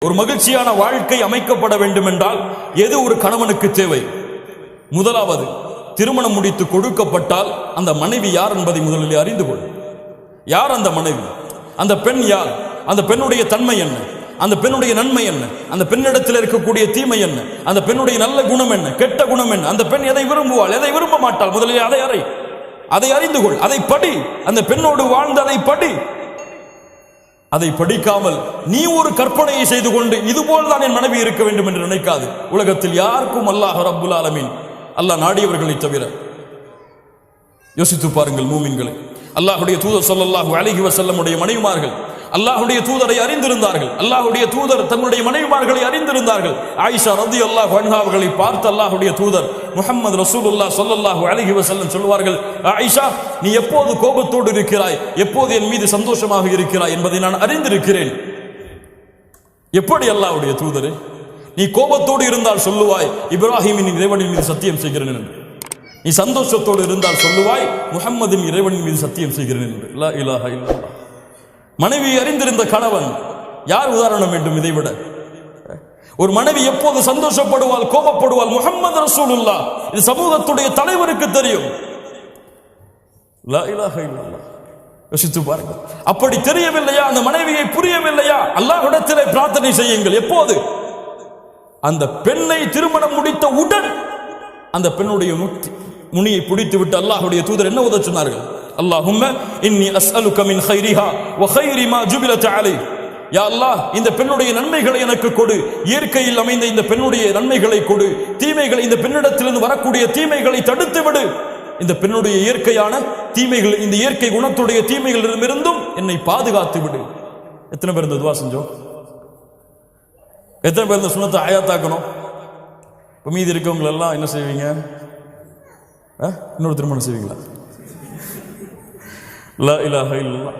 ஒரு மகிழ்ச்சியான வாழ்க்கை அமைக்கப்பட வேண்டும் என்றால் எது ஒரு கணவனுக்கு தேவை? முதலாவது, திருமணம் முடித்து கொடுக்கப்பட்டால் அந்த மனைவி யார் என்பதை முதலில் அறிந்து கொள். யார் அந்த மனைவி? அந்த பெண் யார்? அந்த பெண்ணுடைய தன்மை என்ன? அந்த பெண்ணுடைய நன்மை என்ன? அந்த பெண்ணிடத்தில் இருக்கக்கூடிய தீமை என்ன? அந்த பெண்ணுடைய நல்ல குணம் என்ன, கெட்ட குணம் என்ன? அந்த பெண் எதை விரும்புவாள், எதை விரும்ப மாட்டாள்? முதலில் அதை அறிந்து கொள். அதை படி. அந்த பெண்ணோடு வாழ்ந்து அதை படி. அதை படிக்காமல் நீ ஒரு கற்பனையை செய்து கொண்டு இதுபோல் தான் என் மனைவி இருக்க வேண்டும் என்று நினைக்காது. உலகத்தில் யாருக்கும் அல்லாஹ் ரப்புல் ஆலமீன், அல்லாஹ் நாடியவர்களை தவிர. யோசித்து பாருங்கள் மூமின்களை. அல்லாஹ்வுடைய தூதர் ஸல்லல்லாஹு அலைஹி வஸல்லம் உடைய மனைவிமார்கள் அல்லாஹ்வுடைய தூதரை அறிந்திருந்தார்கள். அல்லாஹ்வுடைய தூதர் தங்களுடைய மனைவிமார்களை அறிந்திருந்தார்கள். ஆயிஷா ரலியல்லாஹு அன்ஹா அவர்களை பார்த்து அல்லாஹ்வுடைய தூதர் முஹம்மது ரசூலுல்லாஹ் ஸல்லல்லாஹு அலைஹி வஸல்லம் சொல்வார்கள், ஆயிஷா, நீ எப்போது கோபத்தோடு இருக்கிறாய், எப்போது என் மீது சந்தோஷமாக இருக்கிறாய் என்பதை நான் அறிந்திருக்கிறேன். எப்படி அல்லாஹ்வுடைய தூதரே, நீ கோபத்தோடு இருந்தால் சொல்லுவாய் இப்ராஹிமின் இறைவனின் மீது சத்தியம் செய்கிறேன் என்று. நீ சந்தோஷத்தோடு இருந்தால் சொல்லுவாய் முஹம்மதின் இறைவனின் மீது சத்தியம் செய்கிறேன் என்று. லா இலாஹா இல்லல்லாஹ். மனைவி அறிந்திருந்த கணவன் யார் உதாரணம் வேண்டும் இதை விட? ஒரு மனைவி எப்போது சந்தோஷப்படுவாள், கோபப்படுவாள், முஹம்மது ரசூலுல்லாஹ், இது சமூகத்துடைய தலைவருக்கு தெரியும். லா இலாஹா இல்லல்லாஹ். யோசித்து பாருங்கள். அப்படி தெரியவில்லையா? அந்த மனைவியை புரியவில்லையா? அல்லாஹ்விடத்திலே பிரார்த்தனை செய்யுங்கள். எப்போது? அந்த பெண்ணை திருமணம் முடித்த உடன் அந்த பெண்ணுடைய முனியை பிடித்து விட்டு அல்லாஹ்வுடைய தூதர் என்ன உதவ சொன்னார்கள்? அல்லாஹும்ம இன்னி அஸ்அலுக மின் கைரிஹா வ கைரி மா ஜுபிலத் அலை. யா அல்லாஹ், இந்த பெண்ணுடைய நன்மைகளை எனக்கு கொடு, இயற்கையில் அமைந்த இந்த பெண்ணுடைய நன்மைகளை கொடு, தீமைகளை, இந்த பெண்ணிடத்திலிருந்து வரக்கூடிய தீமைகளை தடுத்து விடு, இந்த பெண்ணுடைய இயற்கையான தீமைகள், இந்த இயற்கை குணத்துடைய தீமைகளிலிருந்தும் என்னை பாதுகாத்து விடு. எத்தனை பேர் இந்த துவா செஞ்சோம்? எத்தனை பேர் இந்த சுன்னத்தை ஆயாத்தாக்கணும்? இப்போ மீதி இருக்கவங்களெல்லாம் என்ன செய்வீங்க? இன்னொரு திருமணம் செய்வீங்களா? லா இலாஹா இல்லல்லாஹ்.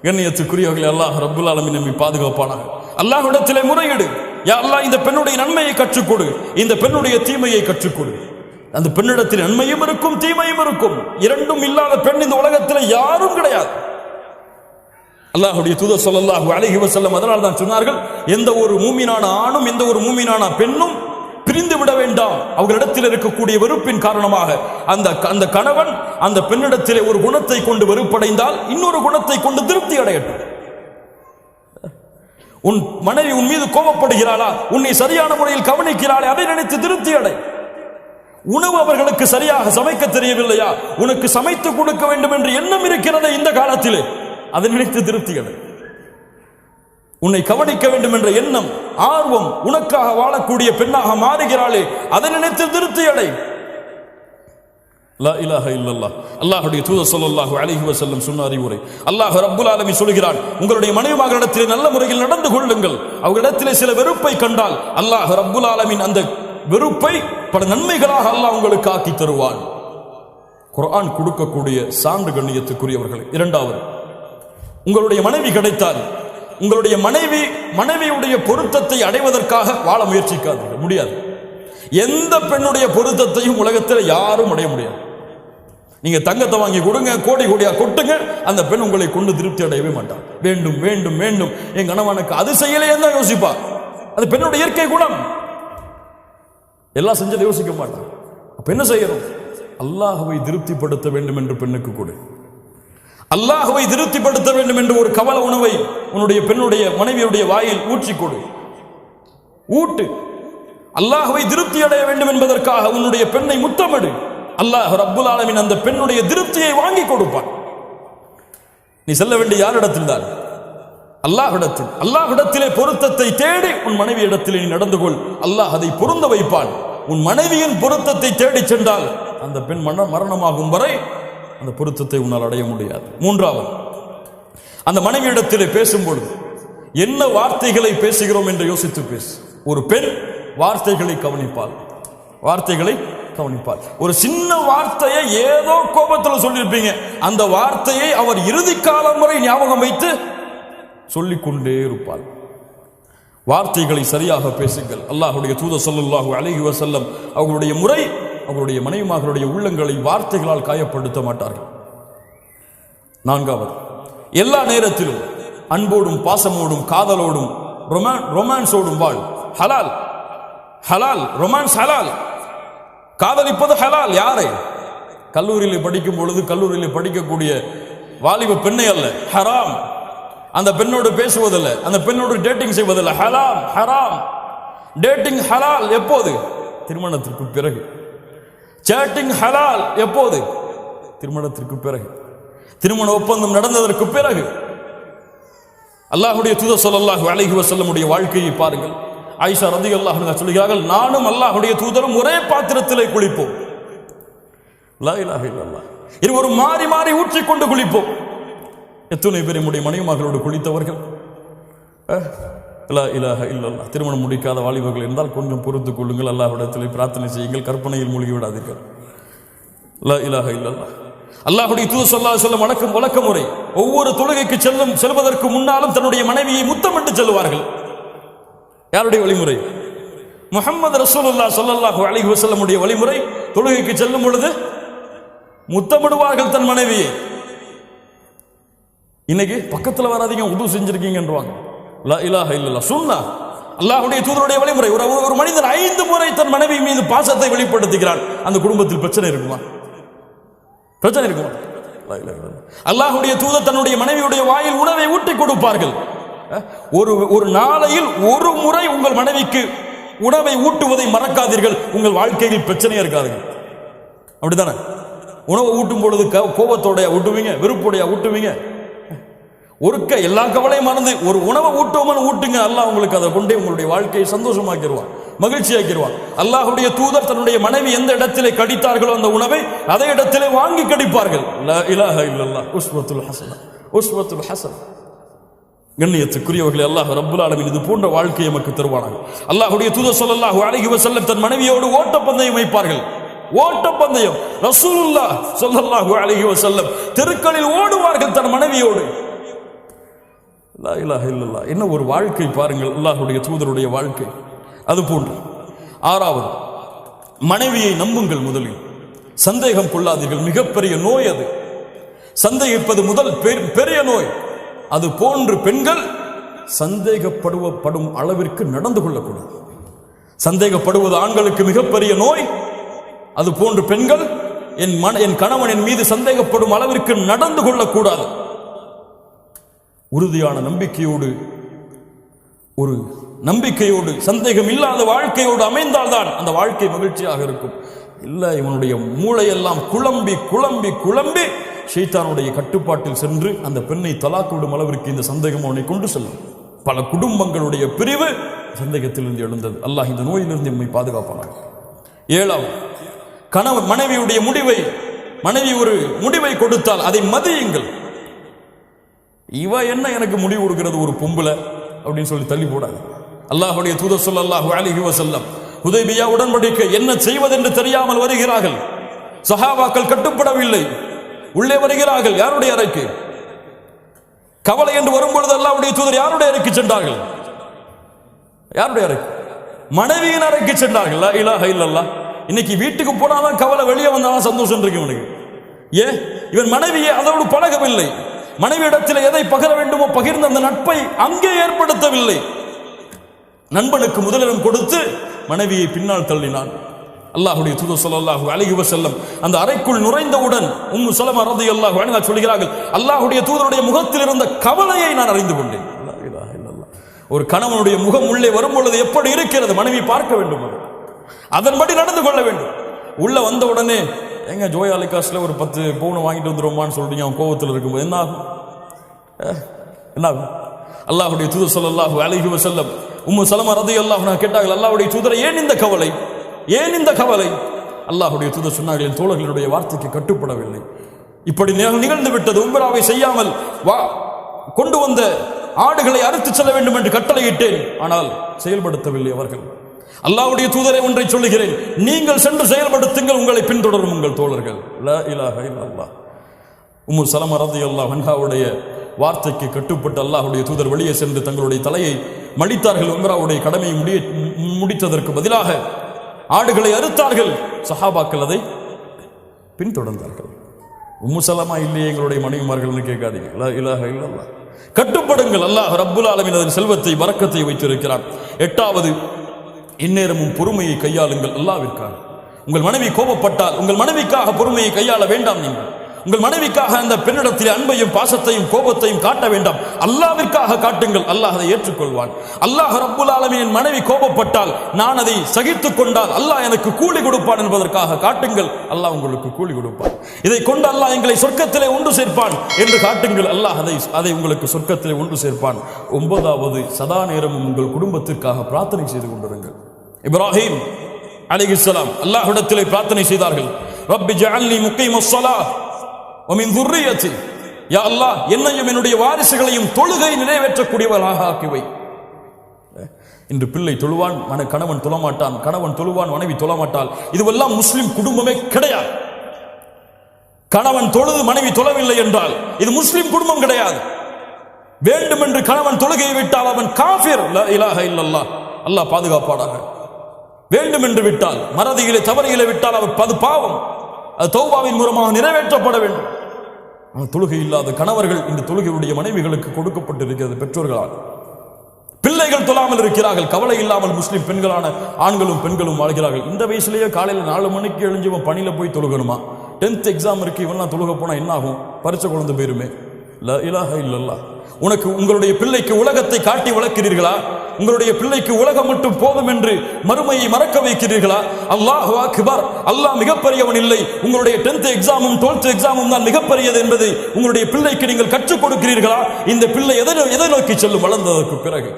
கண்ணியத்துக்குரியவர்களே, அல்லாஹ் ரப்புல் ஆலமீன் நம்மை பாதுகாப்பானாக. அல்லாஹ்விடத்திலே முறையிடு. யா அல்லாஹ், இந்த பெண்ணுடைய நன்மையை கற்றுக்கொடு, இந்த பெண்ணுடைய தீமையை கற்றுக்கொடு. அந்த பெண்ணிடத்தில் நன்மையும் இருக்கும், தீமையும் இருக்கும். இரண்டும் இல்லாத பெண் இந்த உலகத்தில் யாரும் கிடையாது. அல்லாஹ்வுடைய தூதர் ஸல்லல்லாஹு அலைஹி வஸல்லம் அதனால் தான் சொன்னார்கள், எந்த ஒரு மூமினான ஆணும் எந்த ஒரு மூமினான பெண்ணும் பிரிந்து விட வேண்டாம். அவர்களிடத்தில் இருக்கக்கூடிய வெறுப்பின் காரணமாக அந்த கணவன் அந்த பெண்ணிடத்திலே ஒரு குணத்தை கொண்டு வெறுப்படைந்தால் இன்னொரு குணத்தை கொண்டு திருப்தி அடையட்டும். உன் மனைவி உன் மீது கோபப்படுகிறாளா, உன்னை சரியான முறையில் கவனிக்கிறாளே, அதை நினைத்து திருப்தி அடை. உணவு அவர்களுக்கு சரியாக சமைக்க தெரியவில்லையா, உனக்கு சமைத்து கொடுக்க வேண்டும் என்று எண்ணம் இருக்கிறதே இந்த காலத்திலே, அதை நினைத்து திருப்தி அடை. உன்னை கவனிக்க வேண்டும் என்ற எண்ணம், ஆர்வம், உனக்காக வாழக்கூடிய பெண்ணாக மாறுகிறாளே, அதை நினைத்து திருப்தி அடை. லா இலாஹா இல்லல்லாஹ். அல்லாஹ்வுடைய தூதர் ஸல்லல்லாஹு அலைஹி வஸல்லம் சொன்ன அறிவுரை. அல்லாஹ் ரப்புல் ஆலமீன் சொல்கிறான், உங்களுடைய மனைவிமார்களிடத்திலே நல்ல முறையில் நடந்து கொள்ளுங்கள். அவர்களிடத்திலே சில வெறுப்பை கண்டால் அல்லாஹ் ரப்புல் ஆலமீன் அந்த வெறுப்பை பல நன்மைகளாக அல்லாஹ் உங்களுக்கு ஆக்கி தருவான். குர்ஆன் கொடுக்கக்கூடிய சான்று கண்ணியத்துக்குரியவர்களே. இரண்டாவது, உங்களுடைய மனைவி கிடைத்தால் உங்களுடைய மனைவியுடைய பொருத்தத்தை அடைவதற்காக வாழ முயற்சிக்காதீர்கள். முடியாது. எந்த பெண்ணுடைய பொருத்தத்தையும் உலகத்தில் யாரும் அடைய முடியாது. நீங்க தங்கத்தை வாங்கி கொடுங்க, கோடி கோடியா கொட்டுங்க, அந்த பெண் உங்களை கொண்டு திருப்தி அடையவே மாட்டார். வேண்டும் வேண்டும் வேண்டும், என் கணவனுக்கு அது செய்யலையே தான் யோசிப்பா. அது பெண்ணுடைய இயற்கை குணம். எல்லாம் செஞ்சதை யோசிக்க மாட்டான். அப்ப என்ன செய்யணும்? அல்லாஹ்வை திருப்திப்படுத்த வேண்டும் என்று பெண்ணுக்கு கொடு. அல்லாஹ்வை திருப்திப்படுத்த வேண்டும் என்று ஒரு கவல உணவை உன்னுடைய பெண்ணுடைய மனைவியுடைய வாயில் ஊற்றி கொடு. ஊட்டு. அல்லாஹ்வை திருப்தி அடைய வேண்டும் என்பதற்காக உன்னுடைய பெண்ணை முத்தமிடு. அல்லாஹ் ரப்புல் ஆலமீன் அந்த பெண்ணுடைய திருப்தியை வாங்கி கொடுப்பான். நீ செல்ல வேண்டிய யாரிடத்தில் தான்? அல்லாஹ்விடத்தில். அல்லாஹ்விடத்திலே பொருத்தத்தை தேடி உன் மனைவி இடத்திலே நீ நடந்து கொள். அல்லாஹ் அதை பொருந்த வைப்பான். உன் மனைவியின் பொருத்தத்தை தேடி சென்றால் அந்த பெண் மரணமாகும் வரை அந்த பொருத்தத்தை உன்னால் அடைய முடியாது. மூன்றாவது, அந்த மனைவியிடத்திலே பேசும்பொழுது என்ன வார்த்தைகளை பேசுகிறோம் என்று யோசித்து பேசு. ஒரு பெண் வார்த்தைகளை கவனிப்பாள். வார்த்தைகளை கவனிப்பாள். ஒரு சின்ன வார்த்தையை ஏதோ கோபத்தில் சொல்லியிருப்பீங்க, அந்த வார்த்தையை அவர் இறுதி காலம் வரை ஞாபகம் வைத்து சொல்லிக்கொண்டே இருப்பாள். வார்த்தைகளை சரியாக பேசுங்கள். அல்லாஹ்வுடைய தூதர் ஸல்லல்லாஹு அலைஹி வஸல்லம் அவர்களுடைய முறை, அவருடைய மனைவிமார்களுடைய உள்ளங்களை வார்த்தைகளால் காயப்படுத்த மாட்டார்கள். நான்காவது, எல்லா நேரத்திலும் அன்போடும் பாசமோடும் காதலோடும் ரொமான்ஸ் ஓடும் வாழ் ஹலால், ஹலால் ரொமான்ஸ் ஹலால், காதலிப்பது ஹலால். யாரை? கல்லூரியில் படிக்கும் பொழுது கல்லூரியில் படிக்கக்கூடிய வாலிப பெண்ணை அல்ல, ஹராம். அந்த பெண்ணோடு பேசுவதில்ல, அந்த பெண்ணோடு டேட்டிங் செய்வதில்லை, ஹலாம் ஹராம். டேட்டிங் ஹலால் எப்போது? திருமணத்திற்கு பிறகு. சேட்டிங் ஹலால் எப்போது? திருமணத்திற்கு பிறகு, திருமண ஒப்பந்தம் நடந்ததற்கு பிறகு. அல்லாஹ்வுடைய தூதர் ஸல்லல்லாஹு அலைஹி வஸல்லமுடைய வாழ்க்கையை பாருங்கள். ஆயிஷா ரலியல்லாஹு அன்ஹா சொல்கிறார்கள், நானும் அல்லாஹ்வுடைய தூதரும் ஒரே பாத்திரத்திலே குளிப்போம். லா இலாஹ இல்லல்லாஹ். இருவரும் மாறி மாறி ஊற்றிக்கொண்டு குளிப்போம். எத்தனை பேர் நம்முடைய மனைவிமார்களோடு குளித்தவர்கள்? லா இலாஹ இல்லல்லாஹ். திருமணம் முடிக்காத வாலிபர்கள் இருந்தால் கொஞ்சம் பொறுத்துக் கொள்ளுங்கள், அல்லாஹ்விடத்திலே பிரார்த்தனை செய்யுங்கள், கற்பனையில் மூழ்கி விடாதீர்கள். லா இலாஹ இல்லல்லாஹ். அல்லாஹ்வுடைய தூதர் ஸல்லல்லாஹு அலைஹி வஸல்லம் வழக்க முறை ஒவ்வொரு தொழுகைக்கு செல்வதற்கு முன்னாலும் தன்னுடைய மனைவியை முத்தமிட்டு செல்வார்கள். யாருடைய வழிமுறை? முஹம்மது ரசூலுல்லாஹ் ஸல்லல்லாஹு அலைஹி வஸல்லமுடைய வழிமுறை. தொழுகைக்கு செல்லும் பொழுது முத்தமிடுவார்கள் தன் மனைவியை. இன்னைக்கு பக்கத்துல வராதீங்க, உது செஞ்சிருக்கீங்கன்றாங்க. லா இலாஹ இல்லல்லாஹ். சுன்னா அல்லாஹ்வுடைய தூதருடைய வழிமுறை. ஒரு மனிதன் 5 முறை தன் மனைவி மீது பாசத்தை வெளிப்படுத்துகிறான், அந்த குடும்பத்தில் பிரச்சனை இருக்குமா? பிரச்சனை இருக்குமா? அல்லாஹ்வுடைய தூதர் தன்னுடைய மனைவியுடைய வாயில் உணவை ஊட்டி கொடுப்பார்கள். ஒரு நாளையில் ஒரு முறை உங்கள் மனைவிக்கு உணவை ஊட்டுவதை மறக்காதீர்கள், உங்கள் வாழ்க்கையில் பிரச்சனையே இருக்காதுங்க. அப்படித்தானே? உணவை ஊட்டும் பொழுது கோபத்தோடைய ஊட்டுவீங்க, வெறுப்புடைய ஊட்டுவீங்க. ஒருக்க எல்லா கவலையும் மறந்து ஒரு உணவை ஊட்டுவோம்னு ஊட்டுங்க, அல்லாஹ் உங்களுக்கு அதை கொண்டே உங்களுடைய வாழ்க்கையை சந்தோஷமாக்கிடுவான், மகிழ்ச்சியாக்கிடுவான். அல்லாஹ்வுடைய தூதர் தன்னுடைய மனைவி எந்த இடத்திலே கடித்தார்களோ அந்த உணவை அதே இடத்திலே வாங்கி கடிப்பார்கள். லா இலாஹ இல்லல்லாஹ். உஸ்வத்துல் ஹஸனா, உஸ்வத்துல் ஹஸனா. கண்ணியத்துக்குரியவர்களே, அல்லாஹ் ரப்புல் ஆலமீன் இது போன்ற வாழ்க்கையை நமக்கு தருவானாக. அல்லாஹ்வுடைய தூதர் ஸல்லல்லாஹு அலைஹி வஸல்லம் தன் மனைவியோடு ஓட்டப்பந்தயம் வைப்பார்கள். ஓட்டப்பந்தயம். ரசூலுல்லாஹ் ஸல்லல்லாஹு அலைஹி வஸல்லம் தெருக்களில் ஓடுவார்கள் தன் மனைவியோடு. லா இலாஹ இல்லல்லாஹ். என்ன ஒரு வாழ்க்கை பாருங்கள், அல்லாஹ்வுடைய தூதருடைய வாழ்க்கை. அது போன்று 6வது, மனைவியை நம்புங்கள். முதலில் சந்தேகம் கொள்ளாதீர்கள். மிகப்பெரிய நோய் அது. சந்தேகிப்பது முதல் பெரிய நோய். அது போன்று பெண்கள் சந்தேகப்படும் அளவிற்கு நடந்து கொள்ளக்கூடாது. சந்தேகப்படுவது ஆண்களுக்கு மிகப்பெரிய நோய். அது போன்று பெண்கள் என் கணவன் என் மீது சந்தேகப்படும் அளவிற்கு நடந்து கொள்ளக்கூடாது. உறுதியான நம்பிக்கையோடு, ஒரு நம்பிக்கையோடு, சந்தேகம் இல்லாத வாழ்க்கையோடு அமைந்தால்தான் அந்த வாழ்க்கை மகிழ்ச்சியாக இருக்கும். இல்லை, இவனுடைய மூளையெல்லாம் குழம்பி குழம்பி குழம்பி ஷைத்தானுடைய கட்டுப்பாட்டில் சென்று அந்த பெண்ணை தலாக்கு விடும் அளவிற்கு இந்த சந்தேகம் அவனை கொண்டு செல்லும். பல குடும்பங்களுடைய பிரிவு சந்தேகத்திலிருந்து எழுந்தது. அல்லாஹ் இந்த நோயிலிருந்து நம்மை பாதுகாப்பானார். 7வது, கணவன் மனைவியுடைய மனைவி ஒரு முடிவை கொடுத்தால் அதை மதியுங்கள். இவ என்ன எனக்கு முடிவு கொடுக்கிறது, ஒரு பொம்பளை அப்படின்னு சொல்லி தள்ளி போடாது. அல்லாஹ்வுடைய தூதர் ஸல்லல்லாஹு அலைஹி வஸல்லம் ஹுதைபியா உடன்படிக்கை என்ன செய்வதென்று தெரியாமல் வருகிறார்கள். சஹாபாக்கள் கட்டுப்படவில்லை, உள்ளே வருகிறார்கள். யாருடைய அறைக்கு? கவலை என்று வரும்பொழுது அல்லாஹ்வுடைய தூதர் யாருடைய அறைக்கு சென்றார்கள்? யாருடைய அறைக்கு? மனைவியின் அறைக்கு சென்றார்கள். லா இலாஹ இல்லல்லாஹ். இன்னைக்கு வீட்டுக்கு போனாதான் கவலை, வெளியே வந்தாதான் சந்தோஷம் இருக்கு இவனுக்கு. ஏன்? இவன் மனைவியை அதோடு பழகவில்லை. மனைவி இடத்தில் எதை பகிர வேண்டுமோ பகிர்ந்த அந்த நட்பை அங்கே ஏற்படுத்தவில்லை. நண்பனுக்கு முதலிடம் கொடுத்து மனைவியை பின்னால் தள்ளினான். அல்லாஹ்வுடைய தூதர் ஸல்லல்லாஹு அலைஹி வஸல்லம் அந்த அறைக்குள் நுழைந்தவுடன் உம்மு ஸலமா ரலியல்லாஹு அன்ஹா சொல்கிறார்கள், அல்லாஹ்வுடைய தூதருடைய முகத்தில் இருந்த கவலையை நான் அறிந்து கொண்டேன். லா இலாஹ இல்லல்லாஹ். ஒரு கணவனுடைய முகம் உள்ளே வரும் பொழுது எப்படி இருக்கிறது மனைவி பார்க்க வேண்டும், அதன்படி நடந்து கொள்ள வேண்டும். உள்ள வந்த உடனே எங்க ஜோயாலிகாஸ்ல ஒரு 10 பவுன் வாங்கிட்டு வந்துருமான்னு சொல்றீங்க, அவன் கோபத்தில் இருக்கும்போது என்ன ஆகும்? அல்லாஹ்வுடைய தூதர் ஸல்லல்லாஹு அலைஹி வஸல்லம் உம்மு ஸலமா ரலியல்லாஹு அன்ஹா கேட்டார்கள், அல்லாஹ்வுடைய தூதரை ஏன் இந்த கவலை, ஏன் இந்த கவலை? அல்லாஹ்வுடைய தூதர் சொன்னார்கள், என் தோழர்களுடைய வார்த்தைக்கு கட்டுப்படவில்லை, இப்படி நிகழ்ந்து விட்டது. உம்ராவை செய்யாமல் கொண்டு வந்த ஆடுகளை அறுத்து செல்ல வேண்டும் என்று கட்டளையிட்டேன், ஆனால் செயல்படுத்தவில்லை அவர்கள். அல்லாஹ்வுடைய தூதரை ஒன்றை சொல்லுகிறேன், நீங்கள் சென்று செயல்படுத்துங்கள், உங்களை பின்தொடரும் உங்கள் தோழர்கள். லா இலாஹ இல்லல்லாஹ். உம்மு ஸலமா ரலியல்லாஹு அன்ஹாவுடைய வார்த்தைக்கு கட்டுப்பட்டு அல்லாஹ்வுடைய தூதர் வெளியே சென்று தங்களுடைய தலையை மடித்தார்கள். உம்ராவுடைய கடமையை முடித்ததற்கு பதிலாக ஆடுகளை அறுத்தார்கள். சஹாபாக்கள் அதை பின்தொடர்ந்தார்கள். உம்மு சலமா இல்லையே எங்களுடைய மனைவிமார்கள்னு கேட்காதீங்க. லா இலாஹ இல்லல்லாஹ். கட்டுப்படுங்கள். அல்லாஹ் ரப்புல் ஆலமீன் அதன் செல்வத்தை பரக்கத்தை வைத்திருக்கிறான். 8வது, இந்நேரமும் பொறுமையை கையாளுங்கள் அல்லாஹ்விற்காக. உங்கள் மனைவி கோபப்பட்டால் உங்கள் மனைவிக்காக பொறுமையை கையாள வேண்டாம். நீங்கள் உங்கள் மனைவிக்காக அந்த பெண்ணிடத்தில் அன்பையும் பாசத்தையும் கோபத்தையும் காட்ட வேண்டாம். அல்லாஹ்விற்காக காட்டுங்கள். அல்லாஹ் அதை ஏற்றுக்கொள்வான். அல்லாஹ் ரப்புல் ஆலமீன் மனைவி கோபப்பட்டால் நான் அதை சகித்துக் கொண்டால் அல்லாஹ் எனக்கு கூலி கொடுப்பான் என்பதற்காக காட்டுங்கள். அல்லாஹ் உங்களுக்கு கூலி கொடுப்பான். இதை கொண்டு அல்லாஹ் எங்களை சொர்க்கத்திலே ஒன்று சேர்ப்பான் என்று காட்டுங்கள். அல்லாஹ் அதை உங்களுக்கு சொர்க்கத்திலே ஒன்று சேர்ப்பான். 9வது, சதா நேரமும் உங்கள் குடும்பத்திற்காக பிரார்த்தனை செய்து கொண்டிருங்கள். இப்ராஹிம் அலைஹிஸ்ஸலாம் அல்லாஹ்விடத்திலே பிரார்த்தனை செய்தார்கள். ரப்பி ஜஅல்னி முகீமஸ் ஸலாஹ் வ மின் ذُرِّيَّتِي. யா அல்லாஹ், என்னையும் என்னுடைய வாரிசுகளையும் தொழுகை நிறைவேற்றக்கூடியவர்களாக ஆக்கி வை. இன்று பிள்ளை தொழுவான், கணவன் தொழமாட்டான், கணவன் தொழுவான், மனைவி தொழமாட்டாள். இதுவெல்லாம் முஸ்லிம் குடும்பமே கிடையாது. கணவன் தொழுது மனைவி தொழவில்லை என்றால் இது முஸ்லிம் குடும்பம் கிடையாது. வேண்டும் என்று கணவன் தொழுகையை விட்டால் அவன் காஃபிர். லா இலாஹ இல்லல்லாஹ். அல்லாஹ் பாதுகாப்பானாக. வேண்டும் என்று விட்டால், மறதியிலே தவறியிலே விட்டால் அவர் பாவம். அது தௌபாவின் மூலமாக நிறைவேற்றப்பட வேண்டும். தொழுகை இல்லாத கணவர்கள் இந்த தொழுகையுடைய மனைவிகளுக்கு கொடுக்கப்பட்டிருக்கிறது பெற்றோர்களால். பிள்ளைகள் தொழாமல் இருக்கிறார்கள். கவலை இல்லாமல் முஸ்லிம் பெண்களான ஆண்களும் பெண்களும் வாழ்கிறார்கள். இந்த வயசுலேயே காலையில் 4 மணிக்கு எழுஞ்சி பணியில போய் தொழுகணுமா? 10th எக்ஸாம் இருக்கு, இவெல்லாம் தொழுக போனா என்ன ஆகும்? பரிச்சை குழந்தை போயிருமே. லா இலாஹ இல்லல்லாஹ். உங்களுடைய பிள்ளைக்கு உலகத்தை காட்டி வளர்க்கிறீர்களா? உங்களுடைய பிள்ளைக்கு உலகம் மட்டும் போதும் என்று மறுமையை மறக்க வைக்கிறீர்களா? அல்லாஹு அக்பர், அல்லாஹ் மிகப்பெரியவன் இல்லை, உங்களுடைய 10th எக்ஸாமும் 12th எக்ஸாமும் தான் மிகப்பெரியது என்பதை உங்களுடைய பிள்ளைக்கு நீங்கள் கற்றுக் கொடுக்கிறீர்களா? இந்த பிள்ளை எதை நோக்கி செல்லும் வளர்ந்ததற்கு பிறகு?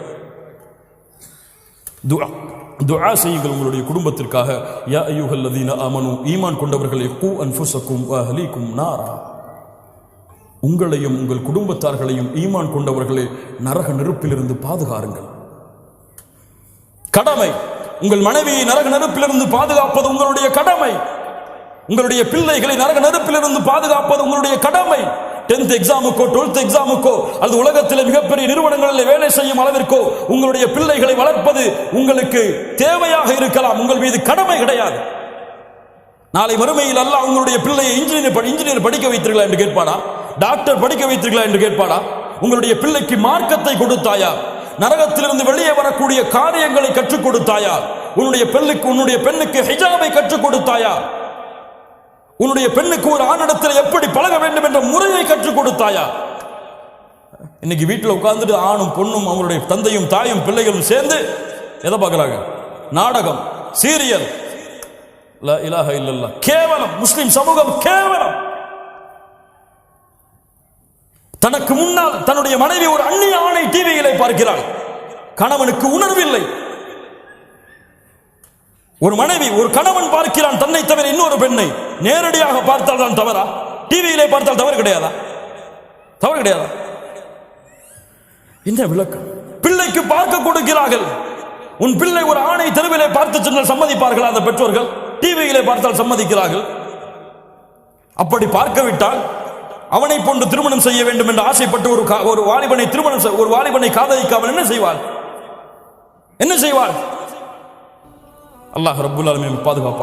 துஆ செய்யுங்கள் உங்களுடைய குடும்பத்திற்காக. யா அய்யுஹல்லதீன ஆமனூ, ஈமான் கொண்டவர்களே, கூ அன்ஃபுஸக்கும் வ அஹ்லீக்கும் நாரா. உங்களையும் உங்கள் குடும்பத்தார்களையும் ஈமான் கொண்டவர்களே நரக நெருப்பிலிருந்து பாதுகாருங்கள். கடமை. உங்கள் மனைவியை நரக நெருப்பிலிருந்து பாதுகாப்பது உங்களுடைய கடமை. உங்களுடைய பிள்ளைகளை நரக நெருப்பிலிருந்து பாதுகாப்பது உங்களுடைய கடமை. 10th எக்ஸாமுக்கோ 12th எக்ஸாமுக்கோ அல்லது உலகத்தில் மிகப்பெரிய நிறுவனங்களில் வேலை செய்யும் அளவிற்கோ உங்களுடைய பிள்ளைகளை வளர்ப்பது உங்களுக்கு தேவையாக இருக்கலாம், உங்கள் மீது கடமை கிடையாது. நாளை மறுமையில் அல்லாஹ் உங்களுடைய பிள்ளையை இன்ஜினியர் படிக்க வைத்தீர்களா என்று கேட்பாடா? டாக்டர் படிக்க வைத்தீர்களா என்று கேட்பாடா? உங்களுடைய பிள்ளைக்கு மார்க்கத்தை கொடுத்தாயா? நரகத்திலிருந்து வெளியே வரக்கூடிய காரியங்களை கற்றுக் கொடுத்தாயா? உன்னுடைய பெண்ணுக்கு ஹிஜாபை கற்றுக் கொடுத்தாயா? உன்னுடைய பெண்ணுக்கு ஒரு ஆணிடத்தில் எப்படி பழக வேண்டும் என்ற முறையை கற்றுக் கொடுத்தாயா? இன்னைக்கு வீட்டில் உட்கார்ந்துட்டு ஆணும் பொண்ணும் அவங்களுடைய தந்தையும் தாயும் பிள்ளைகளும் சேர்ந்து எதை பார்க்கிறாங்க? நாடகம், சீரியல். லா இலாஹ இல்லல்லாஹ். கேவலம். முஸ்லிம் சமூகம் கேவலம். தனக்கு முன்னால் தன்னுடைய மனைவி ஒரு அந்நிய ஆணை டிவியிலே பார்க்கிறாள். கணவனுக்கு உணர்வில்லை. ஒரு கணவன் பார்க்கிறான் தன்னை தவிர இன்னொரு பெண்ணை. நேரடியாக பார்த்தால் தான் தவறா? டிவியிலே பார்த்தால் தவறு கிடையாதா? தவறு கிடையாதா? என்ன விளக்கம்? பிள்ளைக்கு பார்க்க கொடுக்கிறார்கள். உன் பிள்ளை ஒரு ஆணை தெருவிலே பார்த்து சொன்னால் சம்மதிப்பார்களா அந்த பெற்றோர்கள்? டிவியிலே பார்த்தால் சம்மதிக்கிறார்கள். அப்படி பார்க்கவிட்டால் அவனை போன்று திருமணம் செய்ய வேண்டும் என்று ஆசைப்பட்டு ஒரு வாலிபனை காதலிக்காமல் என்ன செய்வாள்? அல்லாஹ் ரப்புல் ஆலமீன் பாதுகாப்பான்.